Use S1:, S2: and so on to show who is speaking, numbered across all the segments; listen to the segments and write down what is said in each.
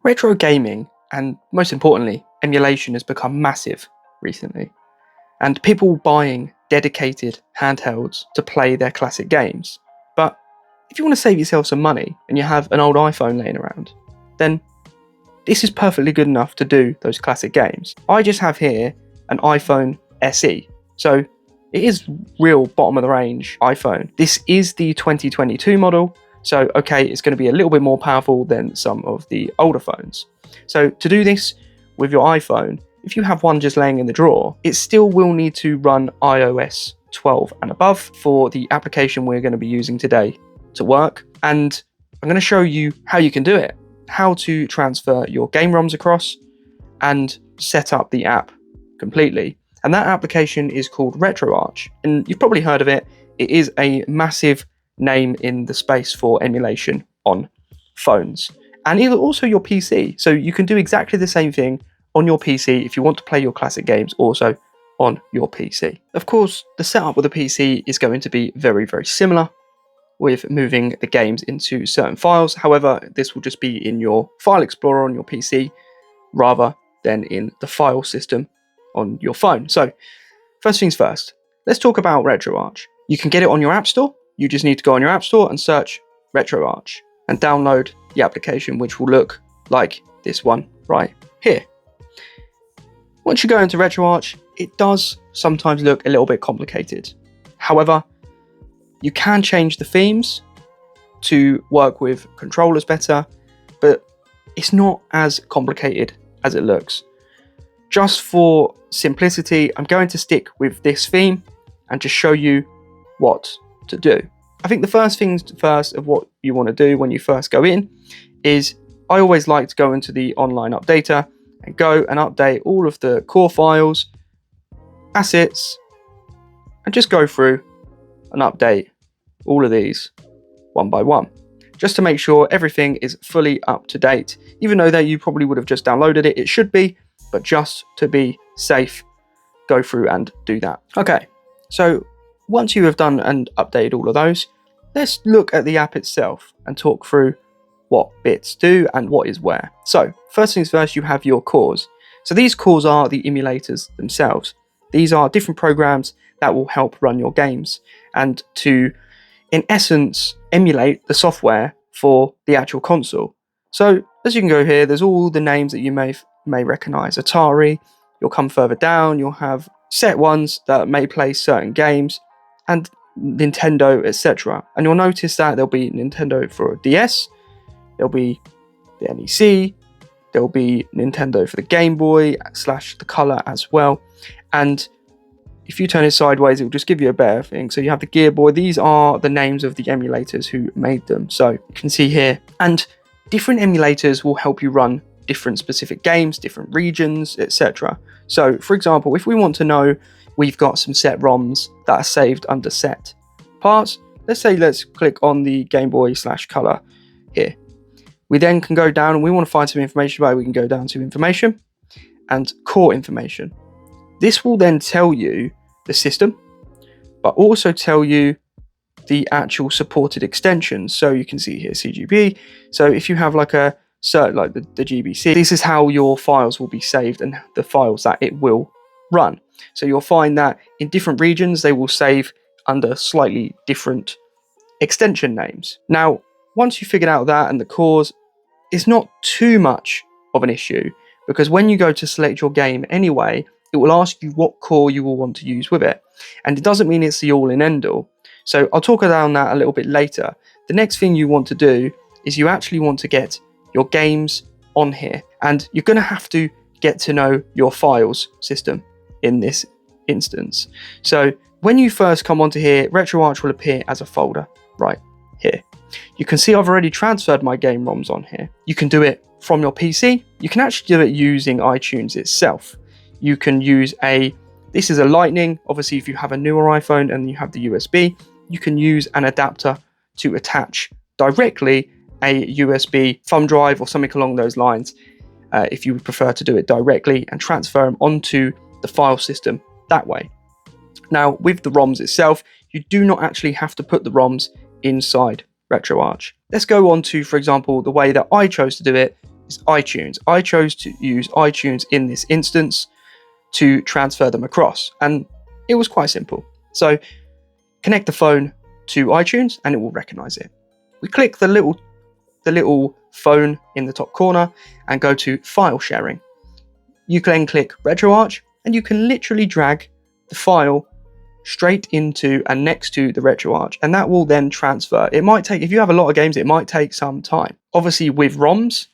S1: Retro gaming, and most importantly, emulation, has become massive recently. And people buying dedicated handhelds to play their classic games. But if you want to save yourself some money and you have an old iPhone laying around, then this is perfectly good enough to do those classic games. I just have here an iPhone SE. So it is real bottom of the range iPhone. This is the 2022 model. So, okay, it's going to be a little bit more powerful than some of the older phones. So to do this with your iPhone, if you have one just laying in the drawer, it still will need to run iOS 12 and above for the application we're going to be using today to work. And I'm going to show you how you can do it, how to transfer your game ROMs across and set up the app completely. And that application is called RetroArch. And you've probably heard of it. It is a massive name in the space for emulation on phones and also your PC. So you can do exactly the same thing on your PC if you want to play your classic games also on your PC. Of course, the setup with a PC is going to be very, very similar with moving the games into certain files. However, this will just be in your file explorer on your PC rather than in the file system on your phone. So first things first, let's talk about RetroArch. You can get it on your App Store. You just need to go on your App Store and search RetroArch and download the application, which will look like this one right here. Once you go into RetroArch, it does sometimes look a little bit complicated. However, you can change the themes to work with controllers better, but it's not as complicated as it looks. Just for simplicity, I'm going to stick with this theme and just show you what to do. I think the first things first of what you want to do when you first go in is I always like to go into the online updater and go and update all of the core files, assets, and just go through and update all of these one by one, just to make sure everything is fully up to date. Even though that you probably would have just downloaded it, it should be, but just to be safe, go through and do that. Okay, so once you have done and updated all of those, let's look at the app itself and talk through what bits do and what is where. So first things first, you have your cores. So these cores are the emulators themselves. These are different programs that will help run your games and to, in essence, emulate the software for the actual console. So as you can go here, there's all the names that you may recognize. Atari, you'll come further down, you'll have set ones that may play certain games, and Nintendo, etc. And you'll notice that there'll be Nintendo for a DS, there'll be the NEC, there'll be Nintendo for the Game Boy / the Color as well. And if you turn it sideways, it will just give you a better thing. So you have the Gear Boy. These are the names of the emulators who made them. So you can see here. And different emulators will help you run different specific games, different regions, etc. So for example, if we want to know we've got some set ROMs that are saved under set parts, let's click on the Game Boy / Color here. We then can go down and we want to find some information about it. We can go down to information and core information. This will then tell you the system, but also tell you the actual supported extensions. So you can see here CGB. So if you have like a cert like the GBC, this is how your files will be saved and the files that it will run. So you'll find that in different regions, they will save under slightly different extension names. Now, once you figured out that and the cores, it's not too much of an issue because when you go to select your game anyway, it will ask you what core you will want to use with it. And it doesn't mean it's the all in end all. So I'll talk about that a little bit later. The next thing you want to do is you actually want to get your games on here. And you're going to have to get to know your files system in this instance. So when you first come onto here, RetroArch will appear as a folder right here. You can see I've already transferred my game ROMs on here. You can do it from your PC. You can actually do it using iTunes itself. You can use this is a Lightning. Obviously, if you have a newer iPhone and you have the USB, you can use an adapter to attach directly a USB thumb drive or something along those lines, if you would prefer to do it directly and transfer them onto the file system that way. Now, with the ROMs itself, you do not actually have to put the ROMs inside RetroArch. Let's go on to, for example, the way that I chose to do it is iTunes. I chose to use iTunes in this instance to transfer them across, and it was quite simple. So connect the phone to iTunes and it will recognize it. We click the little phone in the top corner and go to file sharing. You can then click RetroArch and you can literally drag the file straight into and next to the RetroArch, and that will then transfer. It might take, if you have a lot of games, it might take some time. Obviously with ROMs,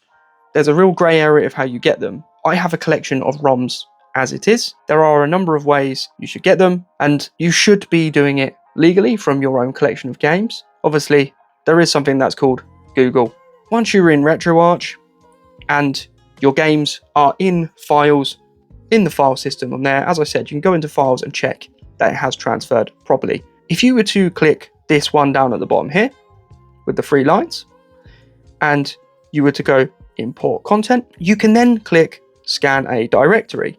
S1: there's a real grey area of how you get them. I have a collection of ROMs as it is. There are a number of ways you should get them, and you should be doing it legally from your own collection of games. Obviously, there is something that's called Google. Once you're in RetroArch and your games are in files in the file system on there, as I said, you can go into files and check that it has transferred properly. If you were to click this one down at the bottom here with the 3 lines and you were to go import content, you can then click scan a directory,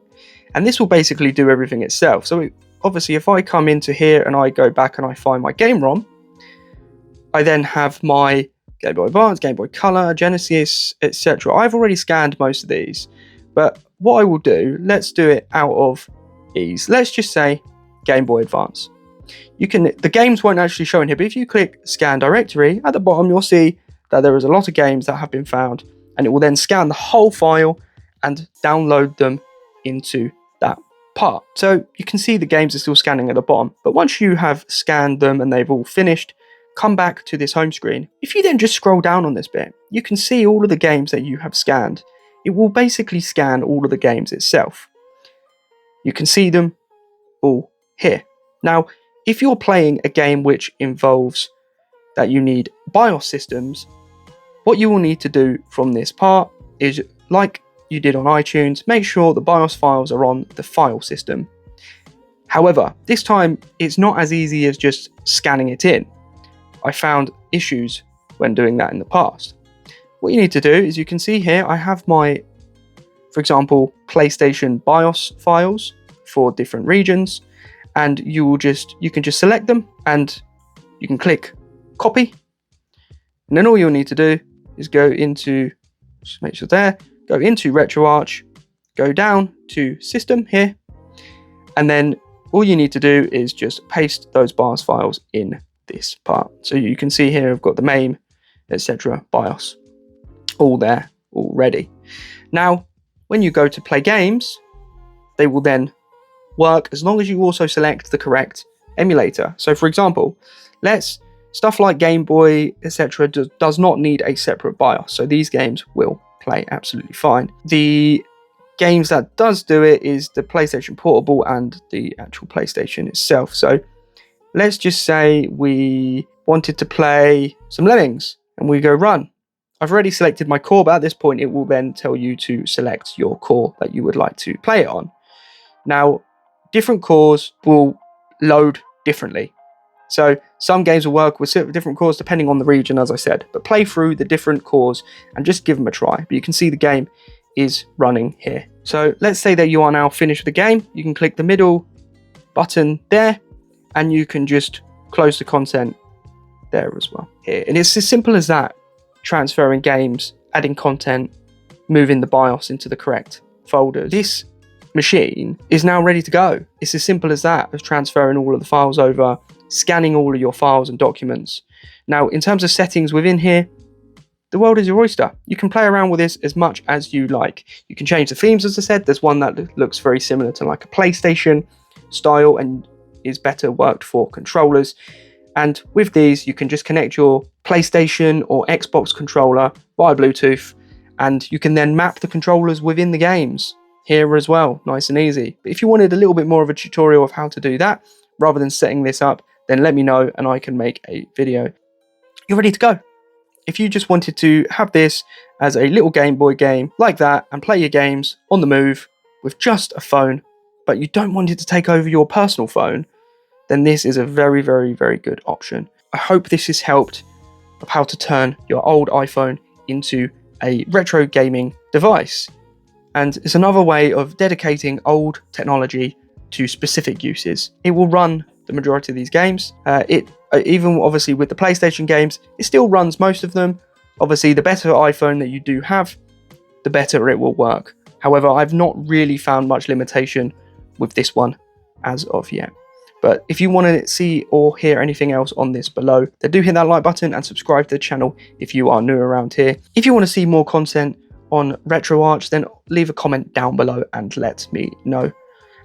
S1: and this will basically do everything itself. So obviously if I come into here and I go back and I find my game ROM, I then have my Game Boy Advance, Game Boy Color, Genesis, etc. I've already scanned most of these, but what I will do, let's do it out of ease. Let's just say Game Boy Advance. The games won't actually show in here, but if you click scan directory at the bottom, you'll see that there is a lot of games that have been found, and it will then scan the whole file and download them into that part. So you can see the games are still scanning at the bottom, but once you have scanned them and they've all finished, come back to this home screen. If you then just scroll down on this bit, you can see all of the games that you have scanned. It will basically scan all of the games itself. You can see them all here. Now, if you're playing a game which involves that you need BIOS systems, what you will need to do from this part is, like you did on iTunes, make sure the BIOS files are on the file system. However, this time it's not as easy as just scanning it in. I found issues when doing that in the past. What you need to do is, you can see here I have my, for example, PlayStation BIOS files for different regions, and you can just select them and you can click copy, and then all you'll need to do is go into, just make sure there, go into RetroArch, go down to system here, and then all you need to do is just paste those BIOS files in this part. So you can see here I've got the MAME, etc. BIOS all there already. Now when you go to play games, they will then work as long as you also select the correct emulator. So for example, stuff like Game Boy, etc. does not need a separate BIOS, so these games will play absolutely fine. The games that does do it is the PlayStation Portable and the actual PlayStation itself. So let's just say we wanted to play some Lemmings and we go run. I've already selected my core, but at this point it will then tell you to select your core that you would like to play it on. Now, different cores will load differently. So some games will work with different cores depending on the region, as I said, but play through the different cores and just give them a try. But you can see the game is running here. So let's say that you are now finished with the game. You can click the middle button there and you can just close the content there as well here. And it's as simple as that: transferring games, adding content, moving the BIOS into the correct folders. This machine is now ready to go. It's as simple as that, as transferring all of the files over, scanning all of your files and documents. Now, in terms of settings within here, the world is your oyster. You can play around with this as much as you like. You can change the themes, as I said. There's one that looks very similar to like a PlayStation style and is better worked for controllers. And with these, you can just connect your PlayStation or Xbox controller via Bluetooth, and you can then map the controllers within the games here as well, nice and easy. But if you wanted a little bit more of a tutorial of how to do that, rather than setting this up, then let me know and I can make a video. You're ready to go. If you just wanted to have this as a little Game Boy game like that and play your games on the move with just a phone, but you don't want it to take over your personal phone, then this is a very, very, very good option. I hope this has helped of how to turn your old iPhone into a retro gaming device. And it's another way of dedicating old technology to specific uses. It will run the majority of these games. Even obviously with the PlayStation games, it still runs most of them. Obviously, the better iPhone that you do have, the better it will work. However, I've not really found much limitation with this one as of yet. But if you want to see or hear anything else on this below, then do hit that like button and subscribe to the channel if you are new around here. If you want to see more content on RetroArch, then leave a comment down below and let me know,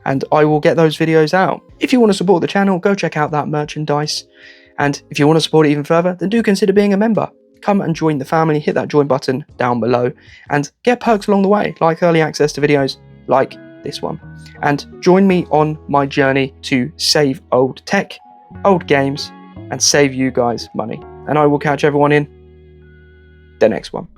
S1: and I will get those videos out. If you want to support the channel, go check out that merchandise. And if you want to support it even further, then do consider being a member. Come and join the family, hit that join button down below, and get perks along the way, like early access to videos like this one. And join me on my journey to save old tech, old games, and save you guys money. And I will catch everyone in the next one.